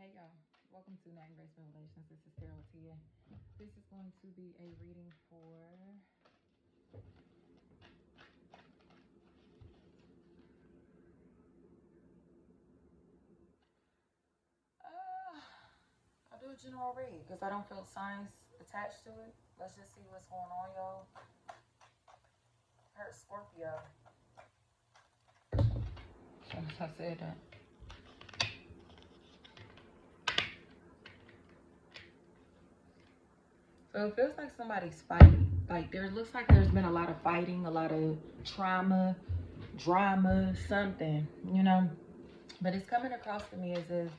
Hey y'all, welcome to Night and Grace Revelations. This is Carol Tia. This is going to be a reading for I'll do a general read because I don't feel signs attached to it. Let's just see what's going on, y'all. I heard Scorpio. Since I said that. So it feels like somebody's fighting. Like there looks like there's been a lot of fighting, a lot of trauma, drama, something, you know. But it's coming across to me as if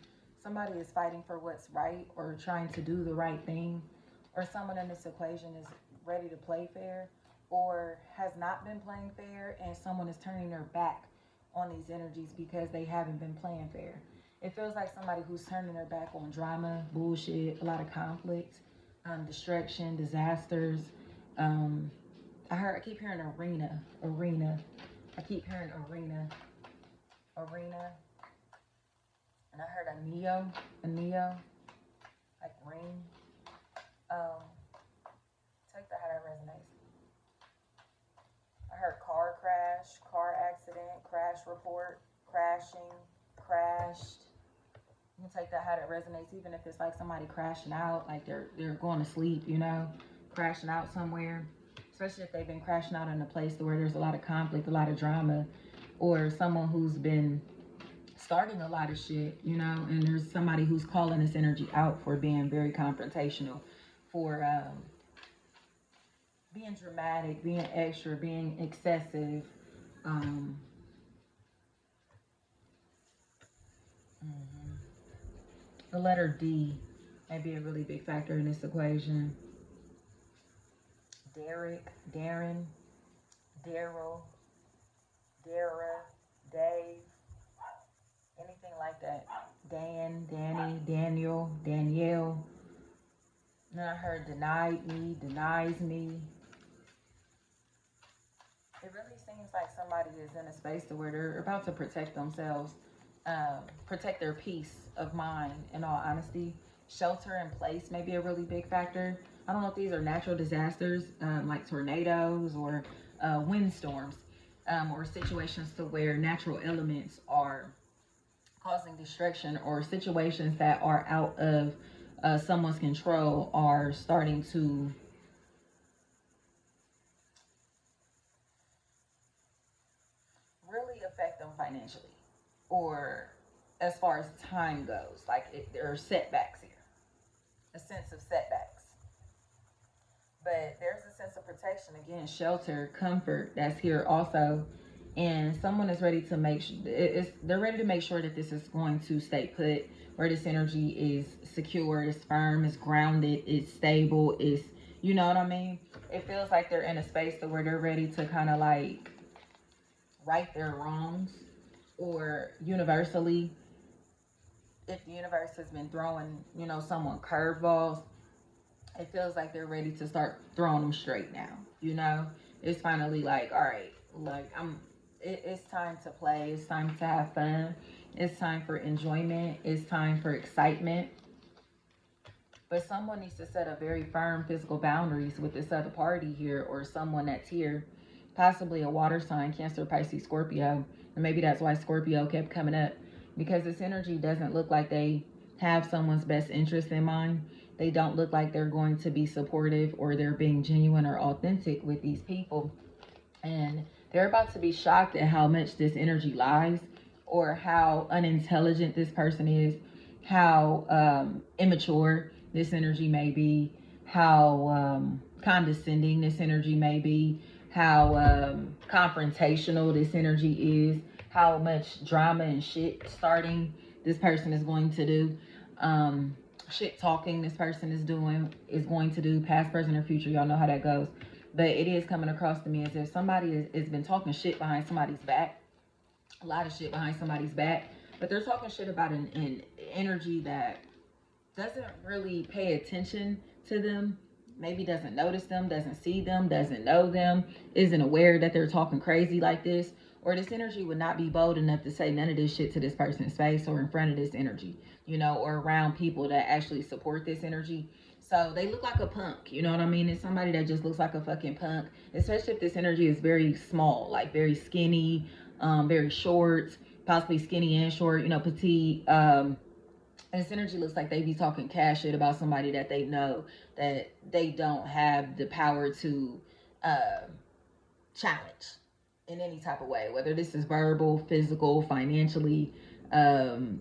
somebody is fighting for what's right or trying to do the right thing, or someone in this equation is ready to play fair or has not been playing fair, and someone is turning their back on these energies because they haven't been playing fair. It feels like somebody who's turning their back on drama, bullshit, a lot of conflict, destruction, disasters. I keep hearing arena. I keep hearing arena. And I heard a neo, like ring. Take that how that resonates. I heard car crash, car accident, crash report, crashing, crashed. You can take that how that resonates, even if it's like somebody crashing out, like they're going to sleep, you know, crashing out somewhere. Especially if they've been crashing out in a place where there's a lot of conflict, a lot of drama, or someone who's been starting a lot of shit, you know, and there's somebody who's calling this energy out for being very confrontational, for being dramatic, being extra, being excessive. The letter D may be a really big factor in this equation. Derek, Darren, Daryl, Dara, Dave, anything like that. Dan, Danny, Daniel, Danielle. Then I heard denied me, denies me. It really seems like somebody is in a space to where they're about to protect themselves, protect their peace of mind, in all honesty. Shelter in place may be a really big factor. I don't know if these are natural disasters, like tornadoes or windstorms, or situations to where natural elements are causing destruction, or situations that are out of someone's control are starting to really affect them financially, or as far as time goes. Like there are setbacks here, a sense of setbacks. But there's a sense of protection, again, shelter, comfort that's here also. And someone is ready to they're ready to make sure that this is going to stay put, where this energy is secure, is firm, is grounded, is stable, is, you know what I mean? It feels like they're in a space to where they're ready to kind of like right their wrongs, or universally, if the universe has been throwing, you know, someone curveballs, it feels like they're ready to start throwing them straight now. You know, it's finally like, all right, like it's time to play. It's time to have fun. It's time for enjoyment. It's time for excitement. But someone needs to set a very firm physical boundaries with this other party here, or someone that's here, possibly a water sign, Cancer, Pisces, Scorpio. And maybe that's why Scorpio kept coming up, because this energy doesn't look like they have someone's best interest in mind. They don't look like they're going to be supportive, or they're being genuine or authentic with these people. And they're about to be shocked at how much this energy lies, or how unintelligent this person is, how immature this energy may be, how condescending this energy may be, how confrontational this energy is, how much drama and shit starting this person is going to do. Shit talking this person is going to do, past, present, or future. Y'all know how that goes. But it is coming across to me as if somebody has been talking shit behind somebody's back, a lot of shit behind somebody's back, but they're talking shit about an energy that doesn't really pay attention to them, maybe doesn't notice them, doesn't see them, doesn't know them, isn't aware that they're talking crazy like this, or this energy would not be bold enough to say none of this shit to this person's face or in front of this energy, you know, or around people that actually support this energy. So they look like a punk, you know what I mean? It's somebody that just looks like a fucking punk, especially if this energy is very small, like very skinny, very short, possibly skinny and short, you know, petite. This energy looks like they be talking cash shit about somebody that they know that they don't have the power to uh, challenge in any type of way, whether this is verbal, physical, financially. Um,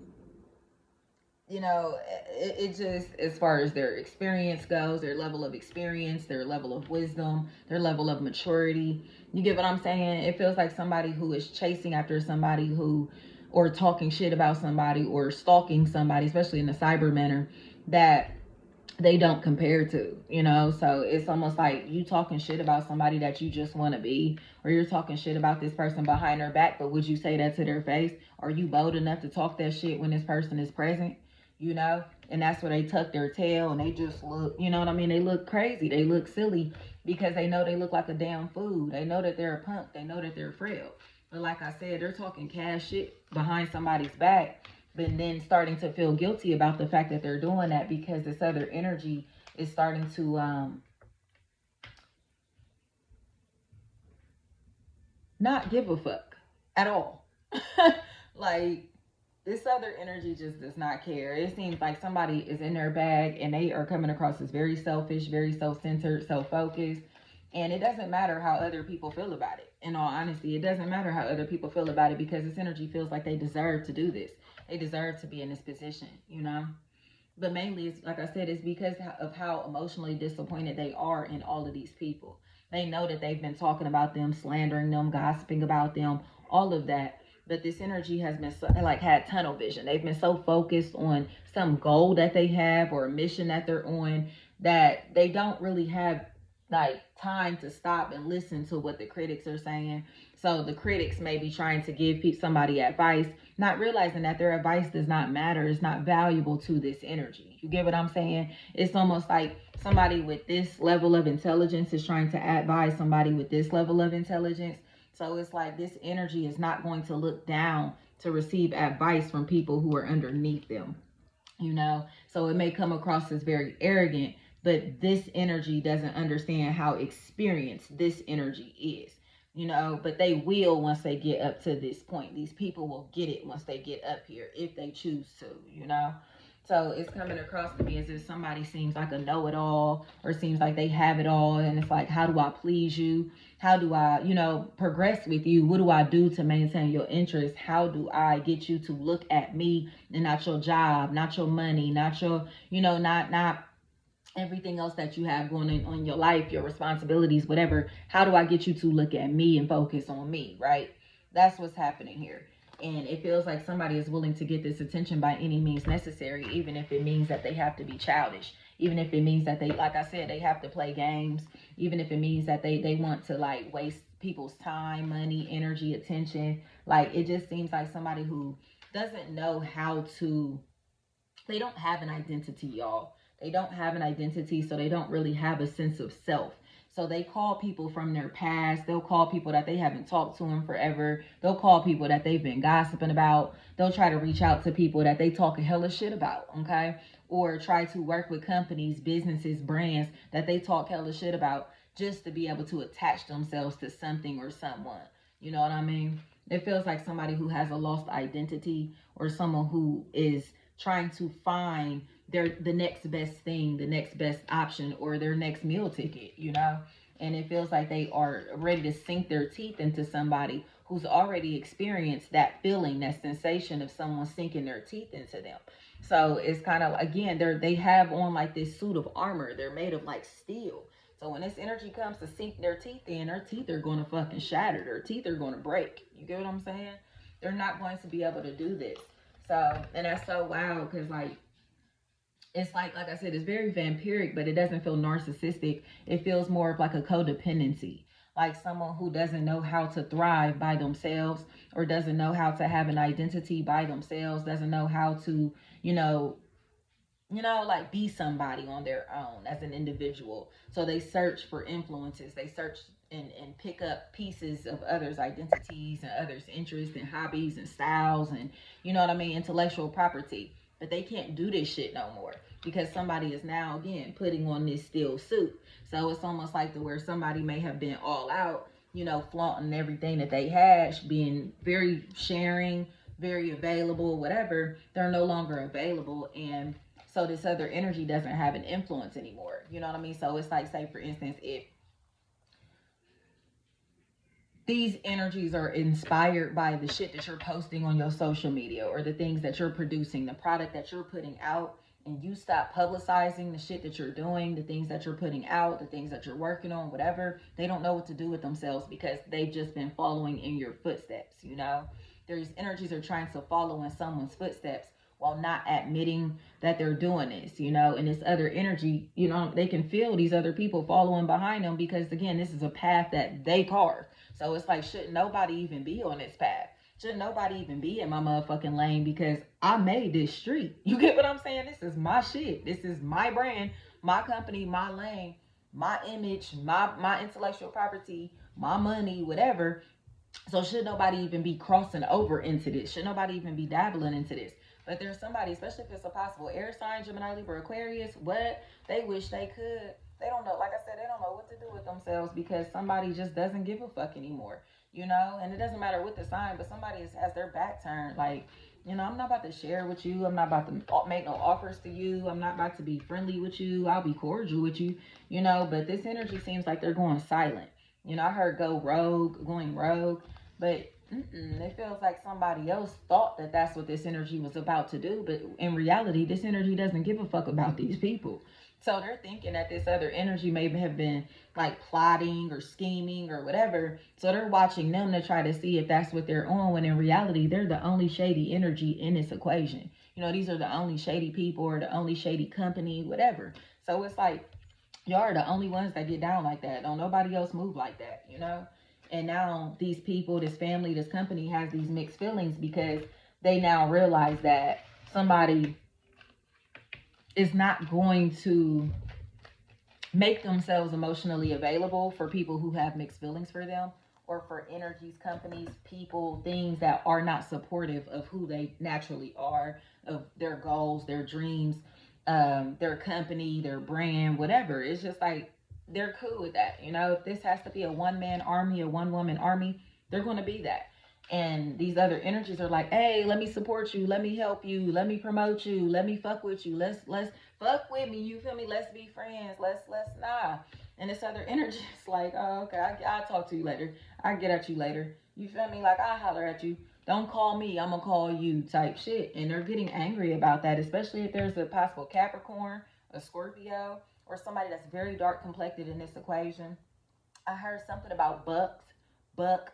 you know, it just, as far as their experience goes, their level of experience, their level of wisdom, their level of maturity. You get what I'm saying? It feels like somebody who is chasing after somebody who, or talking shit about somebody, or stalking somebody, especially in a cyber manner, that they don't compare to, you know. So it's almost like you talking shit about somebody that you just want to be, or you're talking shit about this person behind their back, but would you say that to their face? Are you bold enough to talk that shit when this person is present, you know? And that's where they tuck their tail and they just look, you know what I mean? They look crazy, they look silly, because they know they look like a damn fool. They know that they're a punk, they know that they're frail. But like I said, they're talking cash shit behind somebody's back, but then starting to feel guilty about the fact that they're doing that, because this other energy is starting to not give a fuck at all. Like, this other energy just does not care. It seems like somebody is in their bag and they are coming across as very selfish, very self-centered, self-focused. And it doesn't matter how other people feel about it. In all honesty, it doesn't matter how other people feel about it, because this energy feels like they deserve to do this. They deserve to be in this position, you know? But mainly, it's like I said, it's because of how emotionally disappointed they are in all of these people. They know that they've been talking about them, slandering them, gossiping about them, all of that. But this energy has been so, like, had tunnel vision. They've been so focused on some goal that they have or a mission that they're on, that they don't really have like time to stop and listen to what the critics are saying. So the critics may be trying to give somebody advice, not realizing that their advice does not matter. It's not valuable to this energy. You get what I'm saying? It's almost like somebody with this level of intelligence is trying to advise somebody with this level of intelligence. So it's like this energy is not going to look down to receive advice from people who are underneath them, you know? So it may come across as very arrogant, but this energy doesn't understand how experienced this energy is, you know. But they will, once they get up to this point. These people will get it once they get up here, if they choose to, you know. So it's coming across to me as if somebody seems like a know-it-all, or seems like they have it all, and it's like, how do I please you? How do I, you know, progress with you? What do I do to maintain your interest? How do I get you to look at me and not your job, not your money, not your, you know, not everything else that you have going on your life, your responsibilities, whatever. How do I get you to look at me and focus on me, right? That's what's happening here. And it feels like somebody is willing to get this attention by any means necessary, even if it means that they have to be childish, even if it means that they, like I said, they have to play games, even if it means that they want to like waste people's time, money, energy, attention. Like, it just seems like somebody who doesn't know how to, they don't have an identity, y'all. They don't have an identity, so they don't really have a sense of self. So they call people from their past. They'll call people that they haven't talked to in forever. They'll call people that they've been gossiping about. They'll try to reach out to people that they talk a hella shit about, okay? Or try to work with companies, businesses, brands that they talk hella shit about, just to be able to attach themselves to something or someone. You know what I mean? It feels like somebody who has a lost identity, or someone who is trying to find the next best thing, the next best option, or their next meal ticket, you know. And it feels like they are ready to sink their teeth into somebody who's already experienced that feeling, that sensation of someone sinking their teeth into them. So it's kind of, again, they have on like this suit of armor. They're made of like steel. So when this energy comes to sink their teeth in, their teeth are going to fucking shatter. Their teeth are going to break. You get what I'm saying? They're not going to be able to do this. So, and that's so wild, because like, it's like I said, it's very vampiric, but it doesn't feel narcissistic. It feels more of like a codependency, like someone who doesn't know how to thrive by themselves, or doesn't know how to have an identity by themselves, doesn't know how to, you know, you know, like be somebody on their own as an individual. So they search for influences, they search and pick up pieces of others' identities and others' interests and hobbies and styles and, you know what I mean, intellectual property. But they can't do this shit no more because somebody is now again putting on this steel suit. So it's almost like the where somebody may have been all out, you know, flaunting everything that they had, being very sharing, very available, whatever. They're no longer available, and so this other energy doesn't have an influence anymore. You know what I mean? So it's like, say for instance, if these energies are inspired by the shit that you're posting on your social media or the things that you're producing, the product that you're putting out, and you stop publicizing the shit that you're doing, the things that you're putting out, the things that you're working on, whatever, they don't know what to do with themselves because they've just been following in your footsteps, you know? There's energies are trying to follow in someone's footsteps while not admitting that they're doing this, you know, and this other energy, you know, they can feel these other people following behind them because again, this is a path that they carved. So it's like, shouldn't nobody even be on this path? Should nobody even be in my motherfucking lane because I made this street. You get what I'm saying? This is my shit. This is my brand, my company, my lane, my image, my intellectual property, my money, whatever. So should nobody even be crossing over into this? Should nobody even be dabbling into this? But there's somebody, especially if it's a possible air sign, Gemini, Libra, Aquarius, what they wish they could. They don't know. Like I said, they don't know what to do with themselves because somebody just doesn't give a fuck anymore. You know, and it doesn't matter what the sign, but somebody has their back turned. Like, you know, I'm not about to share with you. I'm not about to make no offers to you. I'm not about to be friendly with you. I'll be cordial with you, you know, but this energy seems like they're going silent. You know, I heard going rogue, but it feels like somebody else thought that that's what this energy was about to do. But in reality, this energy doesn't give a fuck about these people. So they're thinking that this other energy may have been like plotting or scheming or whatever. So they're watching them to try to see if that's what they're on, when in reality, they're the only shady energy in this equation. You know, these are the only shady people or the only shady company, whatever. So it's like, y'all are the only ones that get down like that. Don't nobody else move like that, you know? And now these people, this family, this company has these mixed feelings because they now realize that somebody is not going to make themselves emotionally available for people who have mixed feelings for them, or for energies, companies, people, things that are not supportive of who they naturally are, of their goals, their dreams, their company, their brand, whatever. It's just like they're cool with that. You know, if this has to be a one man army, a one woman army, they're going to be that. And these other energies are like, hey, let me support you, let me help you, let me promote you, let me fuck with you, let's fuck with me, you feel me, let's be friends, let's nah. And this other energy is like, oh, okay, I'll talk to you later, I get at you later, you feel me, like I'll holler at you, don't call me, I'm gonna call you type shit. And they're getting angry about that, especially if there's a possible Capricorn, a Scorpio, or somebody that's very dark complected in this equation. I heard something about bucks, buck.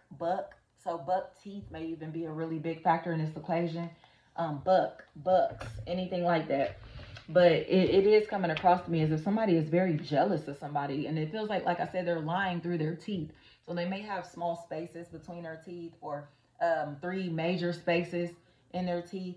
So buck teeth may even be a really big factor in this equation. Bucks, anything like that. But it is coming across to me as if somebody is very jealous of somebody, and it feels like I said, they're lying through their teeth. So they may have small spaces between their teeth, or three major spaces in their teeth.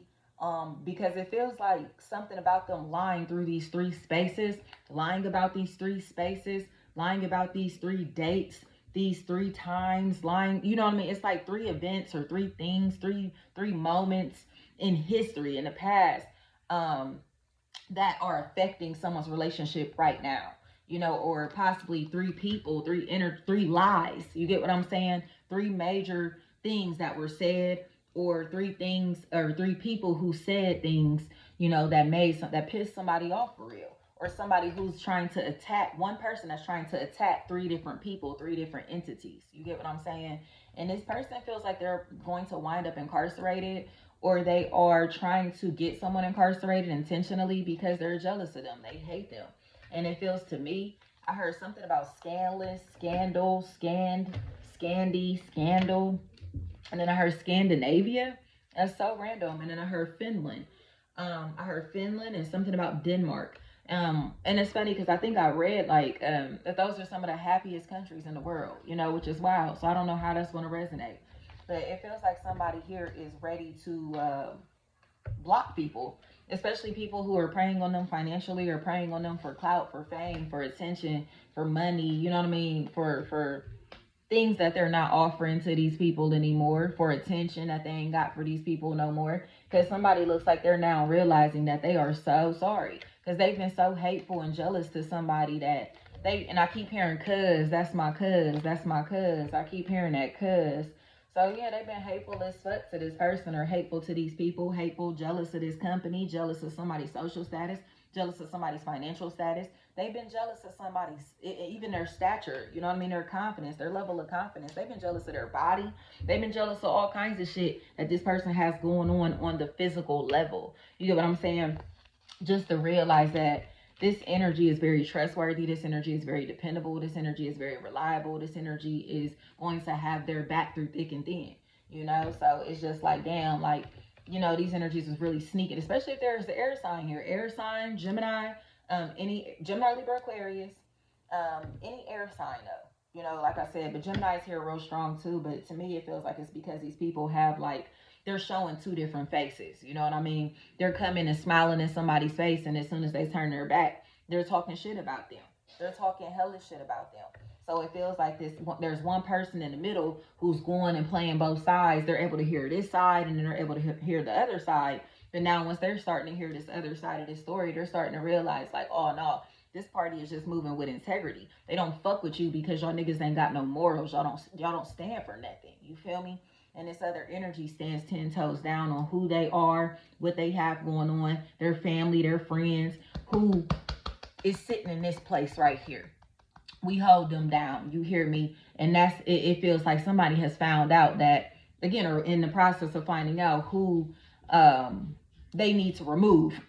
Because it feels like something about them lying through these three spaces, lying about these three spaces, lying about these three dates, these three times, lying, you know what I mean? It's like three events or three things, three moments in history, in the past, that are affecting someone's relationship right now, you know, or possibly three people, three lies. You get what I'm saying? Three major things that were said, or three things, or three people who said things, you know, that pissed somebody off for real, or somebody who's trying to attack, one person that's trying to attack three different people, three different entities. You get what I'm saying? And this person feels like they're going to wind up incarcerated, or they are trying to get someone incarcerated intentionally because they're jealous of them. They hate them. And it feels to me, I heard something about scandalous, scandal, scandal. And then I heard Scandinavia. That's so random. And then I heard Finland. I heard Finland and something about Denmark. And it's funny because I think I read like that those are some of the happiest countries in the world, you know, which is wild. So I don't know how that's going to resonate. But it feels like somebody here is ready to block people, especially people who are preying on them financially or preying on them for clout, for fame, for attention, for money, you know what I mean? For things that they're not offering to these people anymore, for attention that they ain't got for these people no more. Because somebody looks like they're now realizing that they are so sorry. Because they've been so hateful and jealous to somebody that and I keep hearing cuz, that's my cuz, that's my cuz. I keep hearing that cuz. So yeah, they've been hateful as fuck to this person, or hateful to these people, hateful, jealous of this company, jealous of somebody's social status, jealous of somebody's financial status. They've been jealous of somebody's, even their stature, you know what I mean, their confidence, their level of confidence. They've been jealous of their body. They've been jealous of all kinds of shit that this person has going on the physical level. You get what I'm saying? Just to realize that this energy is very trustworthy. This energy is very dependable. This energy is very reliable. This energy is going to have their back through thick and thin, you know? So it's just like, damn, like, you know, these energies is really sneaking, especially if there's the air sign here. Air sign, Gemini, any Gemini, Libra, Aquarius, any air sign though. You know, like I said, but Gemini is here real strong too. But to me, it feels like it's because these people have like, they're showing two different faces. You know what I mean? They're coming and smiling in somebody's face, and as soon as they turn their back, they're talking shit about them. They're talking hellish shit about them. So it feels like there's one person in the middle who's going and playing both sides. They're able to hear this side, and then they're able to hear the other side. But now once they're starting to hear this other side of this story, they're starting to realize like, oh no, this party is just moving with integrity. They don't fuck with you because y'all niggas ain't got no morals. Y'all don't stand for nothing. You feel me? And this other energy stands 10 toes down on who they are, what they have going on, their family, their friends, who is sitting in this place right here. We hold them down. You hear me? And that's it. It feels like somebody has found out that, again, or in the process of finding out who they need to remove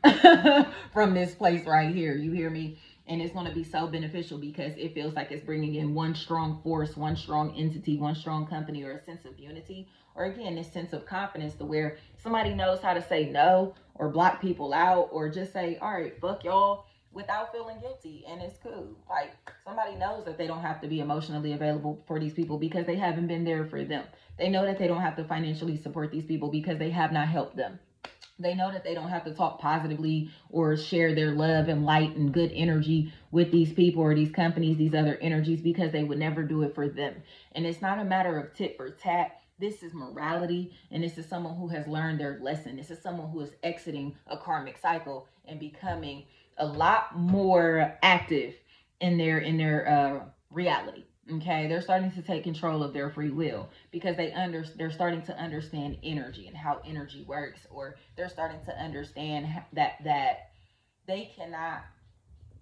from this place right here. You hear me? And it's going to be so beneficial because it feels like it's bringing in one strong force, one strong entity, one strong company, or a sense of unity, or again, this sense of confidence to where somebody knows how to say no or block people out, or just say, all right, fuck y'all, without feeling guilty, and it's cool. Like, somebody knows that they don't have to be emotionally available for these people because they haven't been there for them. They know that they don't have to financially support these people because they have not helped them. They know that they don't have to talk positively or share their love and light and good energy with these people or these companies, these other energies, because they would never do it for them. And it's not a matter of tit for tat. This is morality, and this is someone who has learned their lesson. This is someone who is exiting a karmic cycle and becoming a lot more active in their reality. Okay, they're starting to take control of their free will because they're starting to understand energy and how energy works, or they're starting to understand that they cannot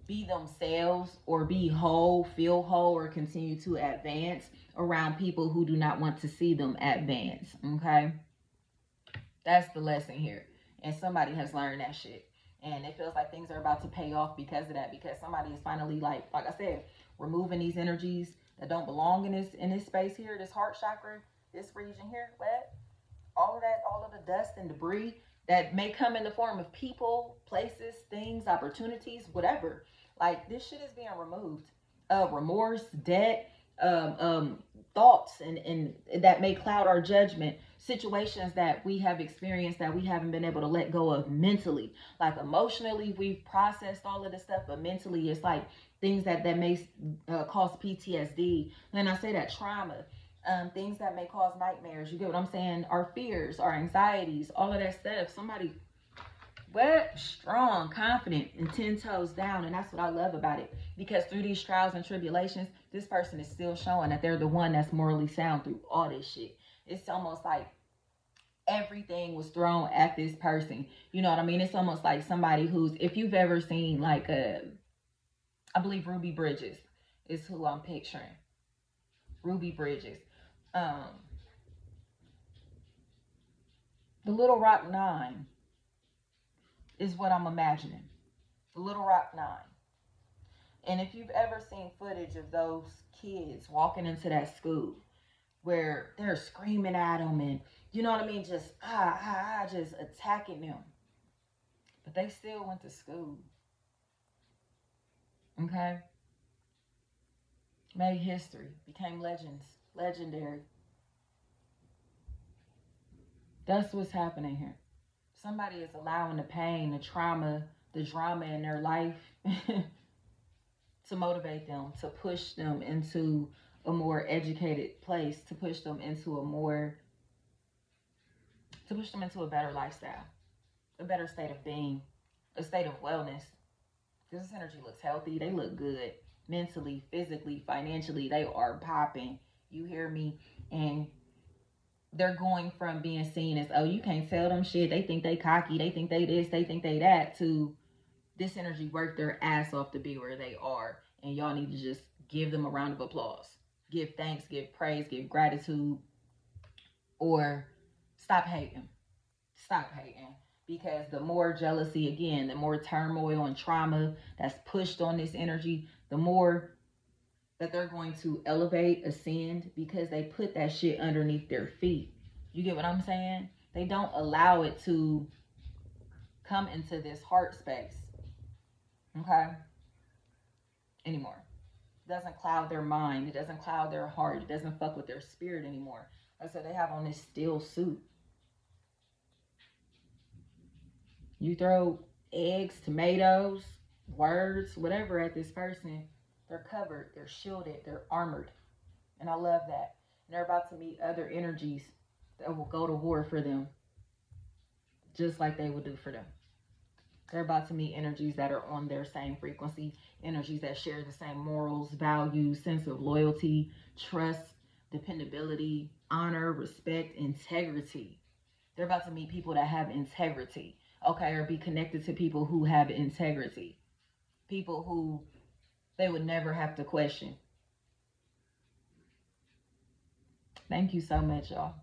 be themselves or be whole, feel whole, or continue to advance around people who do not want to see them advance. Okay, that's the lesson here, and somebody has learned that shit. And it feels like things are about to pay off because of that, because somebody is finally, like I said, removing these energies that don't belong in this space here, this heart chakra, this region here. What? All of the dust and debris that may come in the form of people, places, things, opportunities, whatever. Like, this shit is being removed. Remorse, debt, thoughts, and that may cloud our judgment. Situations that we have experienced that we haven't been able to let go of mentally. Like, emotionally, we've processed all of this stuff, but mentally, it's like things that may cause PTSD. And I say that trauma, things that may cause nightmares. You get what I'm saying? Our fears, our anxieties, all of that stuff. Somebody strong, confident, and 10 toes down. And that's what I love about it. Because through these trials and tribulations, this person is still showing that they're the one that's morally sound through all this shit. It's almost like everything was thrown at this person. You know what I mean? It's almost like somebody who's, if you've ever seen like I believe Ruby Bridges is who I'm picturing. Ruby Bridges. The Little Rock Nine is what I'm imagining. The Little Rock Nine. And if you've ever seen footage of those kids walking into that school where they're screaming at them and, you know what I mean, just just attacking them. But they still went to school. Okay? Made history, became legends, legendary. That's what's happening here. Somebody is allowing the pain, the trauma, the drama in their life to motivate them, to push them into a more educated place, to push them into a better lifestyle, a better state of being, a state of wellness. This energy looks healthy. They look good mentally, physically, financially. They are popping. You hear me? And they're going from being seen as, oh, you can't tell them shit. They think they cocky. They think they this. They think they that. To this energy worked their ass off to be where they are. And y'all need to just give them a round of applause. Give thanks, give praise, give gratitude, or stop hating. Stop hating. Because the more jealousy, again, the more turmoil and trauma that's pushed on this energy, the more that they're going to elevate, ascend, because they put that shit underneath their feet. You get what I'm saying? They don't allow it to come into this heart space, okay, anymore. It doesn't cloud their mind. It doesn't cloud their heart. It doesn't fuck with their spirit anymore. Like I said, they have on this steel suit. You throw eggs, tomatoes, words, whatever at this person, they're covered, they're shielded, they're armored. And I love that. And they're about to meet other energies that will go to war for them, just like they will do for them. They're about to meet energies that are on their same frequency, energies that share the same morals, values, sense of loyalty, trust, dependability, honor, respect, integrity. They're about to meet people that have integrity, okay, or be connected to people who have integrity, people who they would never have to question. Thank you so much, y'all.